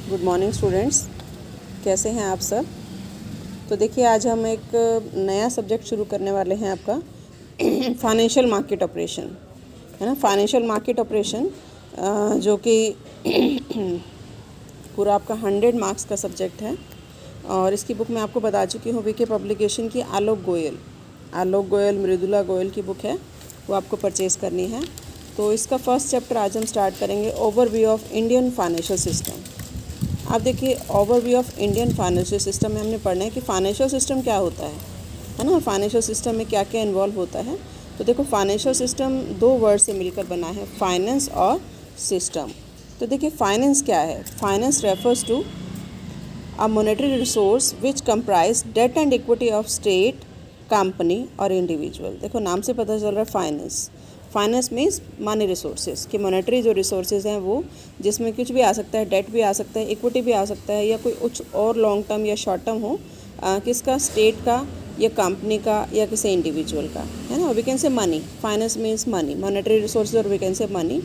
Good morning students, कैसे हैं आप सब। तो देखिए आज हम एक नया सब्जेक्ट शुरू करने वाले हैं आपका फाइनेंशियल मार्केट ऑपरेशन, है ना। फाइनेंशियल मार्केट ऑपरेशन जो कि पूरा आपका 100 मार्क्स का सब्जेक्ट है। और इसकी बुक मैं आपको बता चुकी हूँ वीके पब्लिकेशन की। आलोक गोयल मृदुला गोयल की बुक है, वो आपको परचेज़ करनी है। तो इसका फर्स्ट चैप्टर आज हम स्टार्ट करेंगे, overview of Indian financial system. आप देखिए, overview of Indian financial system में हमने पढ़ना है कि फाइनेंशियल सिस्टम क्या होता है ना। फाइनेंशियल सिस्टम में क्या क्या इन्वॉल्व होता है। तो देखो, फाइनेंशियल सिस्टम दो वर्ड से मिलकर बना है, फाइनेंस और सिस्टम। तो देखिए, फाइनेंस क्या है। Finance refers to a monetary resource which comprise debt and equity of state, company और इंडिविजुअल। देखो, नाम से पता चल रहा है finance. Finance means money resources, कि मॉनेटरी जो रिसोर्सेज हैं वो, जिसमें कुछ भी आ सकता है, डेट भी आ सकता है, इक्विटी भी आ सकता है, या कोई कुछ और लॉन्ग टर्म या शॉर्ट टर्म हो, किसका, स्टेट का या कंपनी का या किसी इंडिविजुअल का, है ना। We can say money, finance means money, monetary resources, और वी कैन से मनी।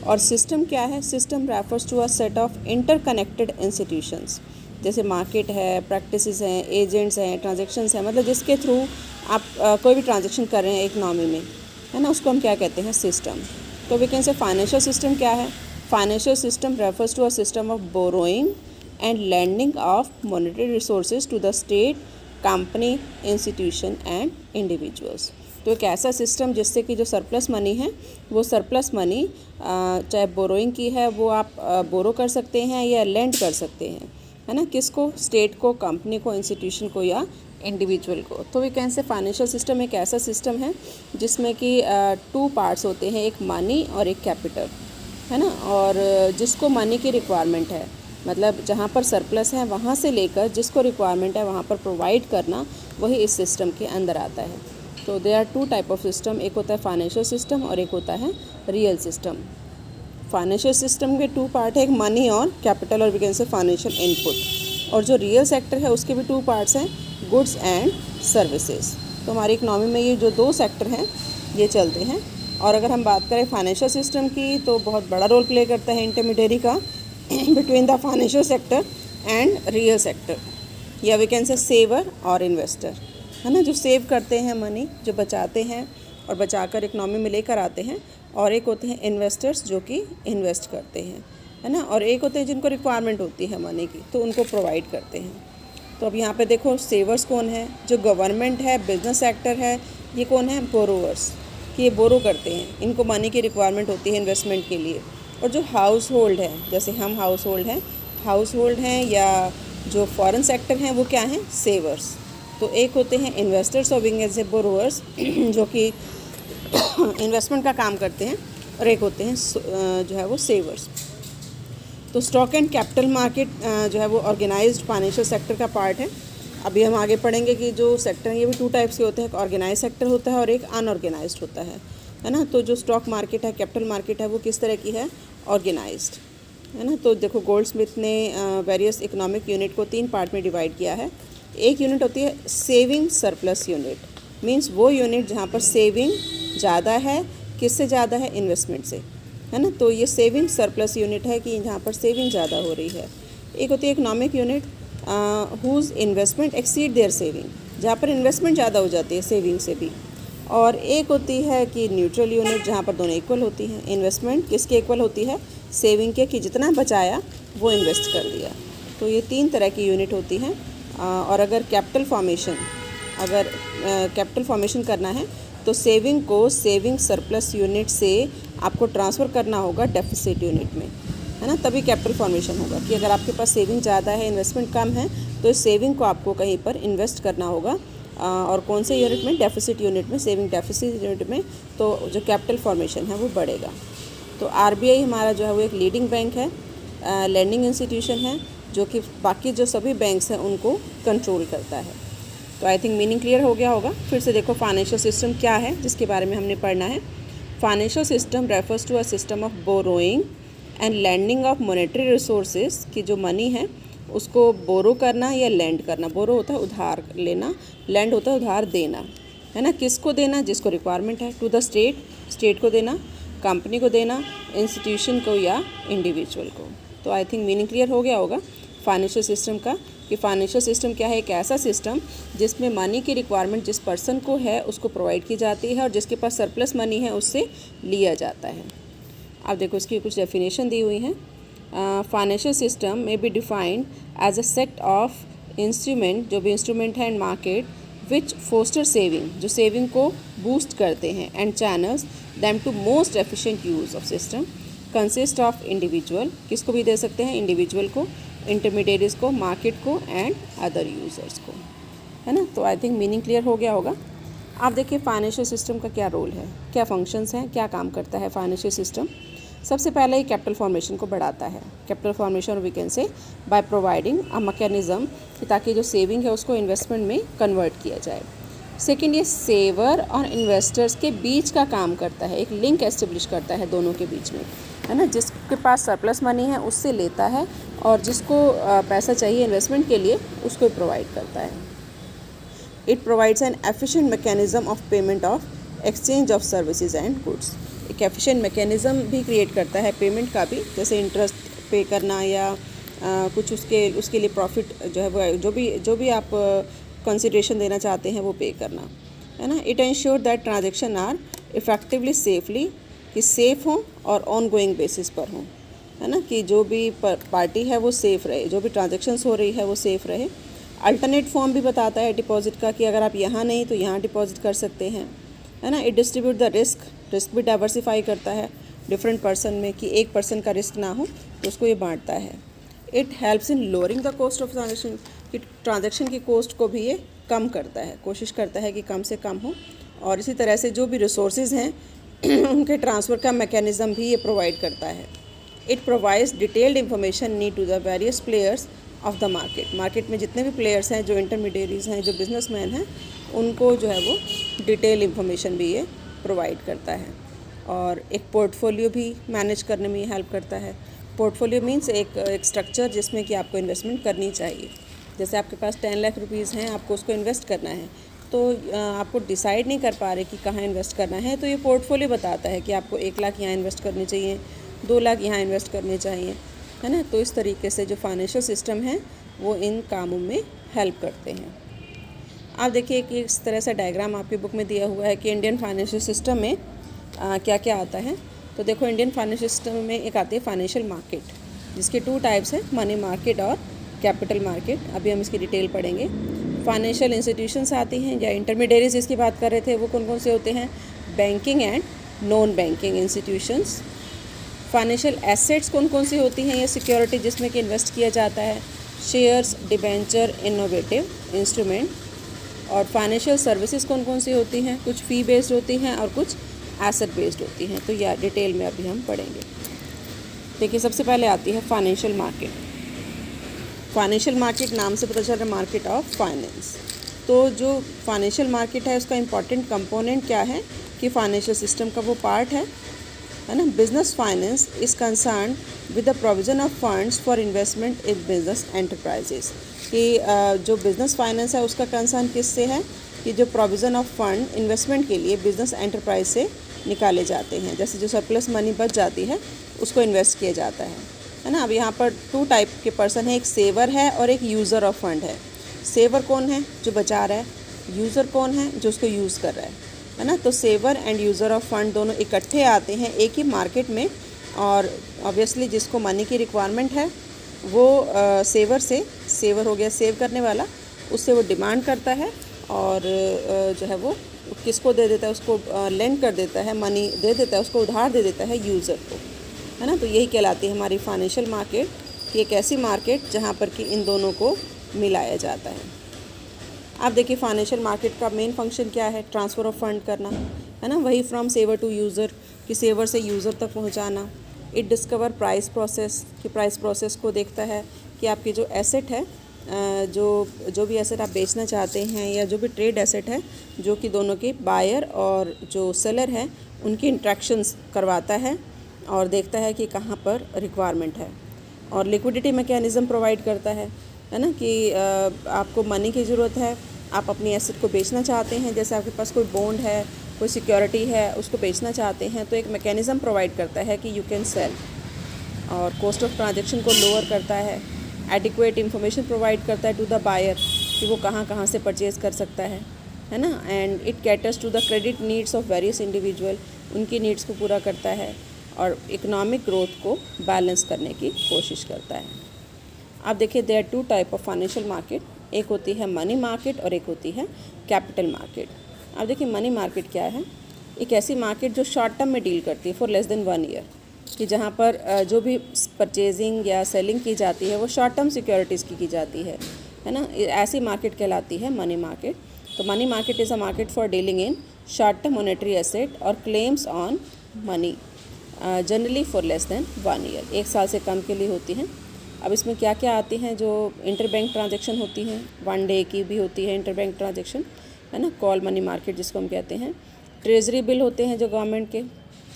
और सिस्टम क्या है। System refers to a set of interconnected institutions, जैसे मार्केट है, प्रैक्टिसेस हैं, एजेंट्स हैं, ट्रांजेक्शन्स हैं, मतलब जिसके थ्रू आप कोई भी ट्रांजेक्शन कर रहे हैं इकनॉमी में, है ना, उसको हम क्या कहते हैं, सिस्टम। तो we can say financial system क्या है। Financial system refers to a system of borrowing and lending of monetary resources to the state, company, institution and individuals. तो एक ऐसा सिस्टम जिससे कि जो सरप्लस मनी है, वो सरप्लस मनी चाहे बोरोइंग की है वो आप बोरो कर सकते हैं या लेंड कर सकते हैं, है ना। किसको, स्टेट को, कंपनी को, इंस्टीट्यूशन को या इंडिविजुअल को। तो we can say financial system एक ऐसा सिस्टम है जिसमें कि 2 पार्ट्स होते हैं, एक मनी और एक कैपिटल, है ना। और जिसको मनी की रिक्वायरमेंट है, मतलब जहाँ पर सरप्लस है वहाँ से लेकर जिसको रिक्वायरमेंट है वहाँ पर प्रोवाइड करना, वही इस सिस्टम के अंदर आता है। तो they are 2 type of system, एक होता है फाइनेंशियल सिस्टम और एक होता है रियल सिस्टम। फाइनेंशियल सिस्टम के 2 पार्ट है, एक मनी और कैपिटल, और we can say financial input. और जो रियल सेक्टर है उसके भी 2 पार्ट्स हैं, गुड्स एंड सर्विसेज। तो हमारी इकनॉमी में ये जो 2 सेक्टर हैं ये चलते हैं। और अगर हम बात करें फाइनेंशियल सिस्टम की, तो बहुत बड़ा रोल प्ले करता है इंटरमीडियरी का between the financial sector and real sector, या वी कैन से सेवर और इन्वेस्टर, है ना। जो सेव करते हैं मनी, जो बचाते हैं और बचाकर इकनॉमी में लेकर आते हैं, और एक होते हैं इन्वेस्टर्स जो कि इन्वेस्ट करते हैं, है ना। और एक होते हैं जिनको रिक्वायरमेंट होती है मनी की, तो उनको प्रोवाइड करते हैं। तो अब यहाँ पे देखो, सेवर्स कौन है, जो गवर्नमेंट है, बिजनेस सेक्टर है, ये कौन है, बोरोवर्स, कि ये बोरो करते हैं, इनको मनी की रिक्वायरमेंट होती है इन्वेस्टमेंट के लिए। और जो हाउस होल्ड है, जैसे हम हाउस होल्ड हैं या जो फॉरेन सेक्टर हैं, वो क्या हैं, सेवर्स। तो एक होते हैं इन्वेस्टर्स और विंग एज ए बोरोवर्स जो कि इन्वेस्टमेंट का काम करते हैं, और एक होते हैं जो है वो सेवर्स। तो स्टॉक एंड कैपिटल मार्केट जो है वो ऑर्गेनाइज्ड फाइनेंशियल सेक्टर का पार्ट है। अभी हम आगे पढ़ेंगे कि जो सेक्टर हैं ये भी 2 टाइप्स के होते हैं, एक ऑर्गेनाइज सेक्टर होता है और एक अनऑर्गेनाइज्ड होता है ना। तो जो स्टॉक मार्केट है, कैपिटल मार्केट है, वो किस तरह की है, ऑर्गेनाइज्ड, है ना। तो देखो, गोल्डस्मिथ ने वेरियस इकोनॉमिक यूनिट को 3 पार्ट में डिवाइड किया है। एक यूनिट होती है सेविंग सरप्लस यूनिट, मीन्स वो यूनिट जहाँ पर सेविंग ज़्यादा है, किससे ज़्यादा है, इन्वेस्टमेंट से, है ना। तो ये सेविंग सरप्लस यूनिट है कि जहाँ पर सेविंग ज़्यादा हो रही है। एक होती है economic unit whose investment exceed their saving, जहाँ पर इन्वेस्टमेंट ज़्यादा हो जाती है सेविंग से भी। और एक होती है कि न्यूट्रल यूनिट, जहाँ पर दोनों इक्वल होती हैं। इन्वेस्टमेंट किसके इक्वल होती है, सेविंग के, कि जितना बचाया वो इन्वेस्ट कर दिया। तो ये 3 तरह की यूनिट होती हैं। और अगर कैपिटल फॉर्मेशन करना है तो सेविंग को सेविंग सरप्लस यूनिट से आपको ट्रांसफ़र करना होगा डेफिसिट यूनिट में, है ना। तभी कैपिटल फॉर्मेशन होगा। कि अगर आपके पास सेविंग ज़्यादा है, इन्वेस्टमेंट कम है, तो इस सेविंग को आपको कहीं पर इन्वेस्ट करना होगा। और कौन से यूनिट में, डेफिसिट यूनिट में, सेविंग डेफिसिट यूनिट में, तो जो कैपिटल फॉर्मेशन है वो बढ़ेगा। तो आरबीआई हमारा जो है वो एक लीडिंग बैंक है, लैंडिंग इंस्टीट्यूशन है, जो कि बाकी जो सभी बैंक्स हैं उनको कंट्रोल करता है। तो आई थिंक मीनिंग क्लियर हो गया होगा। फिर से देखो, फाइनेंशियल सिस्टम क्या है जिसके बारे में हमने पढ़ना है। Financial system refers to a system of borrowing and lending of monetary resources, की जो मनी है उसको बोरो करना या लैंड करना। बोरो होता है उधार लेना, लैंड होता है उधार देना, है ना। किसको देना, जिसको रिक्वायरमेंट है, टू द स्टेट को देना, कंपनी को देना, इंस्टीट्यूशन को या इंडिविजुअल को। तो आई थिंक मीनिंग क्लियर हो गया होगा फाइनेंशियल सिस्टम का, कि फाइनेंशियल सिस्टम क्या है, एक ऐसा सिस्टम जिसमें मनी की रिक्वायरमेंट जिस पर्सन को है उसको प्रोवाइड की जाती है और जिसके पास सरप्लस मनी है उससे लिया जाता है। अब देखो इसकी कुछ डेफिनेशन दी हुई है। फाइनेंशियल सिस्टम में be defined as a set of instrument, जो भी इंस्ट्रूमेंट है, and market which foster saving, जो सेविंग को बूस्ट करते हैं, and channels them to most efficient use of system, consist of individual, किसको भी दे सकते हैं, इंडिविजुअल को, इंटरमीडिएट्स को, मार्केट को, एंड अदर यूज़र्स को, है ना। तो आई थिंक मीनिंग क्लियर हो गया होगा। आप देखिए फाइनेंशियल सिस्टम का क्या रोल है, क्या फंक्शंस हैं, क्या काम करता है फाइनेंशियल सिस्टम। सबसे पहले ये कैपिटल फॉर्मेशन को बढ़ाता है। Capital formation we can say by providing a mechanism, ताकि जो सेविंग है उसको इन्वेस्टमेंट में कन्वर्ट किया जाए। सेकेंड, ये सेवर और इन्वेस्टर्स के बीच का काम करता है, एक लिंक एस्टेब्लिश करता है दोनों के बीच में, है ना। जिसके पास सरप्लस मनी है उससे लेता है और जिसको पैसा चाहिए इन्वेस्टमेंट के लिए उसको प्रोवाइड करता है। It provides N efficient mechanism of payment of exchange of services and goods. एक एफिशिएंट मैकेनिज्म भी क्रिएट करता है पेमेंट का भी, जैसे इंटरेस्ट पे करना या कुछ उसके लिए प्रॉफिट जो है वो जो भी आप कंसिडरेशन देना चाहते हैं वो पे करना, है ना। It ensure that transaction are effectively safely, कि सेफ़ हों और ऑन गोइंग बेसिस पर हों, है ना, कि जो भी पार्टी है वो सेफ़ रहे, जो भी ट्रांजेक्शन्स हो रही है वो सेफ़ रहे। अल्टरनेट फॉर्म भी बताता है डिपॉजिट का, कि अगर आप यहाँ नहीं तो यहाँ डिपॉजिट कर सकते हैं, है ना। इट डिस्ट्रीब्यूट द रिस्क भी डाइवर्सिफाई करता है डिफरेंट पर्सन में, कि एक पर्सन का रिस्क ना हो तो उसको ये बांटता है। It helps in lowering the cost of transaction, कि ट्रांजेक्शन की कॉस्ट को भी ये कम करता है, कोशिश करता है कि कम से कम हो। और इसी तरह से जो भी रिसोर्सेज हैं उनके ट्रांसफ़र का मैकेनिज़्म भी ये प्रोवाइड करता है। It provides detailed information need to the various players of the market. Market में जितने भी प्लेयर्स हैं, जो इंटरमीडिएरीज हैं, जो बिजनेसमैन हैं, उनको जो है वो डिटेल इंफॉर्मेशन भी ये प्रोवाइड करता है। और एक पोर्टफोलियो भी मैनेज करने में हेल्प करता है। पोर्टफोलियो मीन्स एक स्ट्रक्चर जिसमें कि आपको इन्वेस्टमेंट करनी चाहिए। जैसे आपके पास 10 लाख रुपीज़ हैं, आपको उसको इन्वेस्ट करना है, तो आपको डिसाइड नहीं कर पा रहे कि कहाँ इन्वेस्ट करना है, तो ये पोर्टफोलियो बताता है कि आपको 1 लाख यहाँ इन्वेस्ट करने चाहिए, 2 लाख यहाँ इन्वेस्ट करने चाहिए, है ना। तो इस तरीके से जो फाइनेंशियल सिस्टम है वो इन कामों में हेल्प करते हैं। आप देखिए कि इस तरह से डायग्राम आपकी बुक में दिया हुआ है कि इंडियन फाइनेंशियल सिस्टम में क्या क्या आता है। तो देखो इंडियन फाइनेंशियल सिस्टम में एक आती है फाइनेंशियल मार्केट, जिसके 2 टाइप्स हैं, मनी मार्केट और कैपिटल मार्केट। अभी हम इसकी डिटेल पढ़ेंगे। फाइनेंशियल इंस्टीट्यूशंस आती हैं या इंटरमीडिएरीज जिसकी बात कर रहे थे, वो कौन कौन से होते हैं, banking and non banking institutions. Financial assets कौन कौन सी होती हैं, ये सिक्योरिटी जिसमें कि इन्वेस्ट किया जाता है, शेयर्स, डिबेंचर, इनोवेटिव इंस्ट्रूमेंट। और फाइनेंशियल सर्विसेज कौन कौन सी होती हैं, कुछ फ़ी बेस्ड होती हैं और कुछ एसेट बेस्ड होती हैं। तो यह डिटेल में अभी हम पढ़ेंगे। देखिए सबसे पहले आती है फाइनेंशियल मार्केट। फाइनेंशियल मार्केट नाम से पता चल रहा है मार्केट ऑफ फाइनेंस। तो जो फाइनेंशियल मार्केट है उसका इम्पॉर्टेंट कंपोनेंट क्या है कि फाइनेंशियल सिस्टम का वो पार्ट है ना। Business finance is concern with the provision of funds for investment in business enterprises, कि जो बिज़नेस फाइनेंस है उसका कंसर्न किससे है, कि जो प्रोविज़न ऑफ फंड इन्वेस्टमेंट के लिए बिज़नेस एंटरप्राइज से निकाले जाते हैं। जैसे जो सरप्लस मनी बच जाती है उसको इन्वेस्ट किया जाता है ना। अब यहाँ पर 2 टाइप के पर्सन है, एक सेवर है और एक यूज़र ऑफ फंड है। सेवर कौन है, जो बचा रहा है, यूज़र कौन है, जो उसको यूज़ कर रहा है ना। तो saver and user of fund दोनों इकट्ठे आते हैं एक ही मार्केट में, और ऑब्वियसली जिसको मनी की रिक्वायरमेंट है वो सेवर हो गया सेव करने वाला, उससे वो डिमांड करता है और जो है वो किसको दे देता है, उसको लेंड कर देता है, मनी दे देता है, उसको उधार दे देता है यूज़र को, है ना। तो यही कहलाती है हमारी फाइनेंशियल मार्केट, कि एक ऐसी मार्केट जहाँ पर कि इन दोनों को मिलाया जाता है। आप देखिए फाइनेंशियल मार्केट का मेन फंक्शन क्या है, ट्रांसफ़र ऑफ फंड करना, है ना, वही फ्रॉम सेवर टू यूज़र, कि सेवर से यूज़र तक पहुँचाना। इट डिस्कवर प्राइस प्रोसेस, कि प्राइस प्रोसेस को देखता है कि आपकी जो एसेट है, जो भी एसेट आप बेचना चाहते हैं या जो भी ट्रेड एसेट है, जो कि दोनों के बायर और जो सेलर है उनकी इंट्रैक्शंस करवाता है और देखता है कि कहाँ पर रिक्वायरमेंट है। और लिक्विडिटी मैकेनिज़्म प्रोवाइड करता है ना, कि आपको मनी की ज़रूरत है, आप अपनी एसेट को बेचना चाहते हैं, जैसे आपके पास कोई बॉन्ड है, कोई सिक्योरिटी है, उसको बेचना चाहते हैं, तो एक मैकेनिज़्म प्रोवाइड करता है कि यू कैन सेल, और कॉस्ट ऑफ ट्रांजेक्शन को लोअर करता है, एडिक्वेट इन्फॉर्मेशन प्रोवाइड करता है टू द बायर कि वो कहाँ कहाँ से परचेज़ कर सकता है ना, and it caters to the credit needs of various individual, उनकी नीड्स को पूरा करता है और इकोनॉमिक ग्रोथ को बैलेंस करने की कोशिश करता है। आप देखिए there are two type of financial market, एक होती है मनी मार्केट और एक होती है कैपिटल मार्केट। आप देखिए मनी मार्केट क्या है, एक ऐसी मार्केट जो शॉर्ट टर्म में डील करती है फॉर लेस देन 1 ईयर, कि जहाँ पर जो भी परचेजिंग या सेलिंग की जाती है वो शॉर्ट टर्म सिक्योरिटीज़ की जाती है ना, ऐसी मार्केट कहलाती है मनी मार्केट। तो money market is a market for dealing in short term monetary asset और claims on money generally for less than 1 year, 1 साल से कम के लिए होती हैं। अब इसमें क्या क्या आती हैं, जो इंटरबैंक ट्रांजैक्शन होती हैं, 1 डे की भी होती है इंटरबैंक ट्रांजैक्शन, है ना, कॉल मनी मार्केट जिसको हम कहते हैं। ट्रेजरी बिल होते हैं जो गवर्नमेंट के,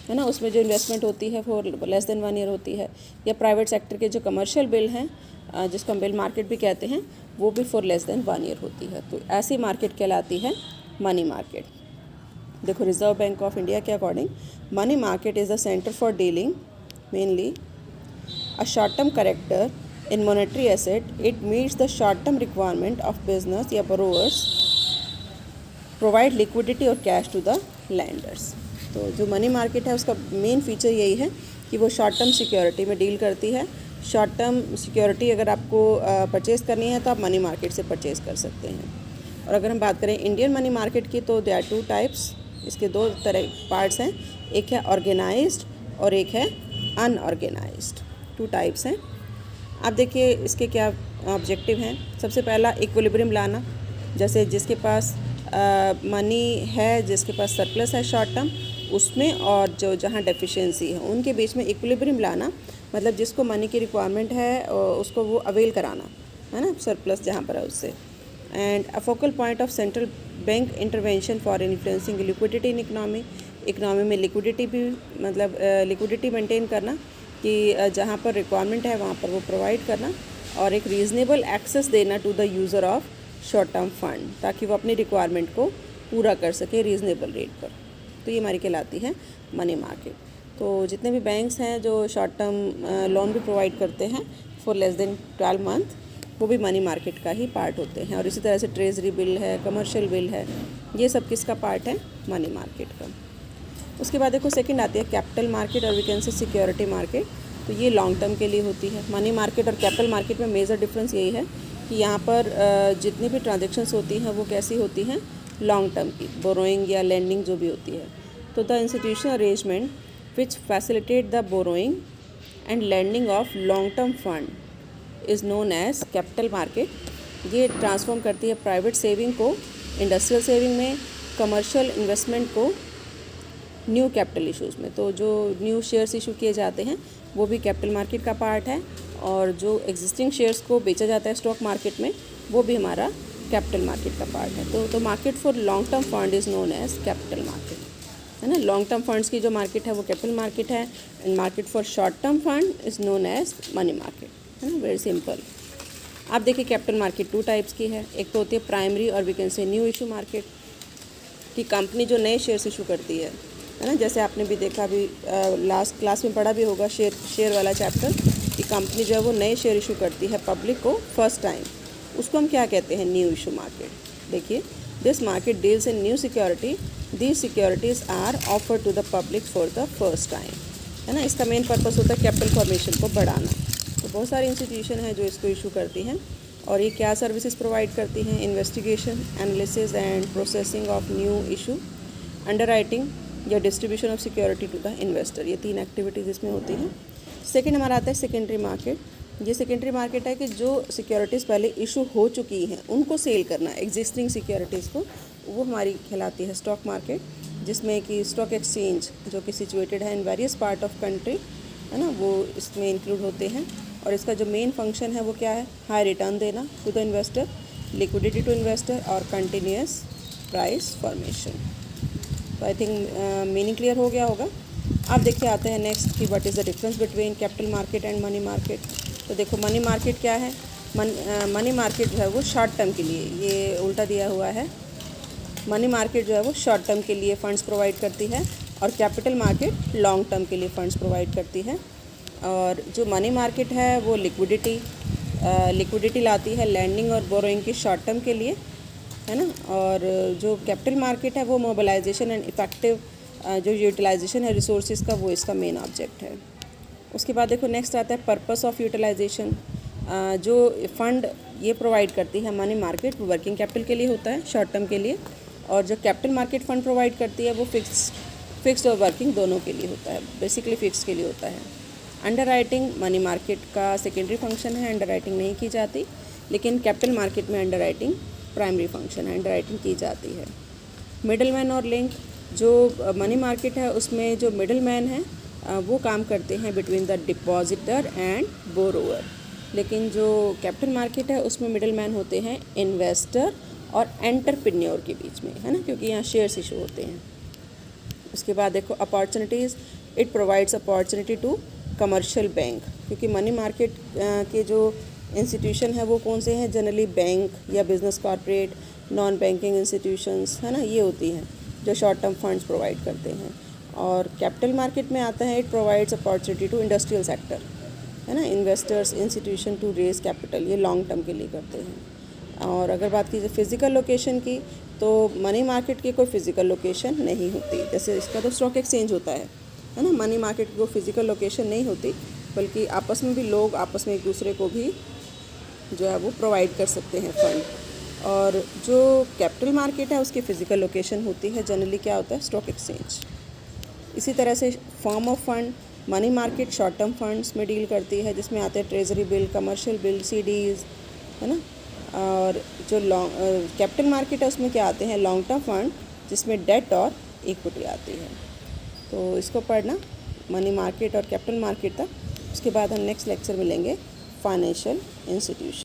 है ना, उसमें जो इन्वेस्टमेंट होती है फॉर लेस देन 1 ईयर होती है। या प्राइवेट सेक्टर के जो कमर्शियल बिल हैं जिसको हम बिल मार्केट भी कहते हैं, वो भी फॉर लेस देन 1 ईयर होती है। तो ऐसी मार्केट कहलाती है मनी मार्केट। देखो रिजर्व बैंक ऑफ इंडिया के according money market is the centre for dealing mainly a short-term character in monetary asset. It meets the short-term requirement of business या borrowers, provide liquidity और cash to the lenders। तो जो money market है उसका main feature यही है कि वो शॉर्ट टर्म सिक्योरिटी में डील करती है। शॉर्ट टर्म सिक्योरिटी अगर आपको परचेज़ करनी है तो आप मनी मार्केट से परचेज़ कर सकते हैं। और अगर हम बात करें इंडियन मनी मार्केट की तो दे आर 2 टाइप्स, इसके 2 तरह पार्ट्स हैं, एक है ऑर्गेनाइज्ड और एक है अनऑर्गेनाइज्ड, 2 टाइप्स हैं। आप देखिए इसके क्या ऑब्जेक्टिव हैं। सबसे पहला इक्विलिब्रियम लाना, जैसे जिसके पास मनी है, जिसके पास सरप्लस है शॉर्ट टर्म उसमें, और जो जहाँ डेफिशिएंसी है उनके बीच में इक्विलिब्रियम लाना, मतलब जिसको मनी की रिक्वायरमेंट है उसको वो अवेल कराना, है ना, सरप्लस जहाँ पर है उससे। And a focal point of central bank intervention for influencing liquidity in economy में लिक्विडिटी भी, मतलब लिक्विडिटी मेंटेन करना कि जहाँ पर रिक्वायरमेंट है वहाँ पर वो प्रोवाइड करना, और एक रीज़नेबल एक्सेस देना to the user of short term fund, ताकि वो अपनी रिक्वायरमेंट को पूरा कर सके रीज़नेबल रेट पर। तो ये हमारी कहलाती है मनी मार्केट। तो जितने भी बैंक्स हैं जो शॉर्ट टर्म लोन भी प्रोवाइड करते हैं फॉर लेस देन 12 मंथ, वो भी मनी मार्केट का ही पार्ट होते हैं। और इसी तरह से ट्रेजरी बिल है, कमर्शियल बिल है, ये सब किसका पार्ट है, मनी मार्केट का। उसके बाद देखो सेकंड आती है कैपिटल मार्केट और we can say security market. तो ये लॉन्ग टर्म के लिए होती है। मनी मार्केट और कैपिटल मार्केट में मेजर डिफरेंस यही है कि यहाँ पर जितनी भी ट्रांजेक्शन्स होती हैं वो कैसी होती हैं, लॉन्ग टर्म की, बोरोइंग या लेंडिंग जो भी होती है। तो the institutional arrangement which facilitate the borrowing and lending of long term fund is known as capital market. ये ट्रांसफॉर्म करती है प्राइवेट सेविंग को इंडस्ट्रियल सेविंग में, कमर्शियल इन्वेस्टमेंट को न्यू कैपिटल इशूज़ में। तो जो न्यू शेयर्स इशू किए जाते हैं वो भी कैपिटल मार्केट का पार्ट है, और जो एग्जिस्टिंग शेयर्स को बेचा जाता है स्टॉक मार्केट में वो भी हमारा कैपिटल मार्केट का पार्ट है। तो market for long term fund is known as capital market, है ना। लॉन्ग टर्म फंड्स की जो मार्केट है वो कैपिटल मार्केट है, and market for short term fund is known as money market, है ना, वेरी सिंपल। आप देखिए कैपिटल मार्केट 2 टाइप्स की है। एक तो होती है प्राइमरी और we can say new issue market, कि कंपनी जो नए शेयर्स इशू करती है ना, जैसे आपने भी देखा, अभी लास्ट क्लास में पढ़ा भी होगा शेयर वाला चैप्टर, कि कंपनी जो है वो नए शेयर इशू करती है पब्लिक को फर्स्ट टाइम, उसको हम क्या कहते हैं, न्यू इशू मार्केट। देखिए this market deals in new security, these securities are offer to the public for the first time, है ना। इसका मेन पर्पस होता है कैपिटल फॉर्मेशन को बढ़ाना। तो बहुत सारी इंस्टीट्यूशन हैं जो इसको इशू करती हैं, और ये क्या सर्विसेज प्रोवाइड करती हैं, investigation, analysis and processing of new issue, underwriting या distribution of security to the investor, ये 3 एक्टिविटीज़ इसमें होती हैं। सेकंड हमारा आता है सेकेंडरी मार्केट। ये सेकेंडरी मार्केट है कि जो सिक्योरिटीज़ पहले इशू हो चुकी हैं उनको सेल करना, एग्जिस्टिंग सिक्योरिटीज़ को, वो हमारी कहलाती है स्टॉक मार्केट, जिसमें कि स्टॉक एक्सचेंज जो कि सिचुएटेड है in various part of country, है ना, वो इसमें इंक्लूड होते हैं। और इसका जो मेन फंक्शन है वो क्या है, हाई रिटर्न देना to the investor, liquidity to investor और कंटिन्यूस प्राइस फॉर्मेशन। तो आई थिंक मीनिंग क्लियर हो गया होगा। अब देखिए आते हैं नेक्स्ट कि what is the difference between capital market and money market. तो देखो मनी मार्केट क्या है, मनी मार्केट जो है वो शॉर्ट टर्म के लिए, ये उल्टा दिया हुआ है, मनी मार्केट जो है वो शॉर्ट टर्म के लिए फ़ंड्स प्रोवाइड करती है, और कैपिटल मार्केट लॉन्ग टर्म के लिए फ़ंड्स प्रोवाइड करती है। और जो मनी मार्केट है वो लिक्विडिटी लाती है लैंडिंग और बोरोइंग की शॉर्ट टर्म के लिए, है ना। और जो कैपिटल मार्केट है वो मोबिलाइजेशन एंड इफ़ेक्टिव जो यूटिलाइजेशन है रिसोर्सेज का, वो इसका मेन ऑब्जेक्ट है। उसके बाद देखो नेक्स्ट आता है पर्पस ऑफ यूटिलाइजेशन। जो फंड ये प्रोवाइड करती है मनी मार्केट, वो वर्किंग कैपिटल के लिए होता है, शॉर्ट टर्म के लिए, और जो कैपिटल मार्केट फ़ंड प्रोवाइड करती है वो फिक्स्ड और वर्किंग दोनों के लिए होता है, बेसिकली फिक्स के लिए होता है। अंडर राइटिंग मनी मार्केट का सेकेंडरी फंक्शन है, अंडर राइटिंग नहीं की जाती, लेकिन कैपिटल मार्केट में अंडर राइटिंग प्राइमरी फंक्शन है, अंडर राइटिंग की जाती है। मिडल मैन और लिंक, जो मनी मार्केट है उसमें जो मिडल मैन है वो काम करते हैं between the depositor and borrower, लेकिन जो कैपिटल मार्केट है उसमें मिडल मैन होते हैं इन्वेस्टर और एंटरप्रेन्योर के बीच में, है ना, क्योंकि यहाँ शेयर्स इशू होते हैं। उसके बाद देखो opportunities, it provides opportunity to commercial bank, क्योंकि मनी मार्केट के जो इंस्टीट्यूशन है वो कौन से हैं, जनरली बैंक या business corporate, non banking institutions, है ना, ये होती हैं जो शॉर्ट टर्म फंड्स प्रोवाइड करते हैं। और कैपिटल मार्केट में आता है it provides opportunity to industrial sector, है ना, investors institution to raise capital, ये लॉन्ग टर्म के लिए करते हैं। और अगर बात कीजिए फिज़िकल लोकेशन की, तो मनी मार्केट की कोई फ़िज़िकल लोकेशन नहीं होती, जैसे इसका तो स्टॉक एक्सचेंज होता है ना। मनी मार्केट की कोई फ़िज़िकल लोकेशन नहीं होती, बल्कि आपस में भी लोग आपस में एक दूसरे को भी जो है वो प्रोवाइड कर सकते हैं फ़ंड। और जो कैपिटल मार्केट है उसकी फ़िज़िकल लोकेशन होती है, जनरली क्या होता है, स्टॉक एक्सचेंज। इसी तरह से form of fund, money market short term funds में डील करती है, जिसमें आते हैं treasury bill, commercial bill, CDs, है ना। और जो कैपिटल मार्केट है उसमें क्या आते हैं, लॉन्ग टर्म फंड, जिसमें डेट और इक्विटी आती है। तो इसको पढ़ना मनी मार्केट और कैपिटल मार्केट तक। उसके बाद हम नेक्स्ट लेक्चर में लेंगे फाइनेंशियल इंस्टीट्यूशन।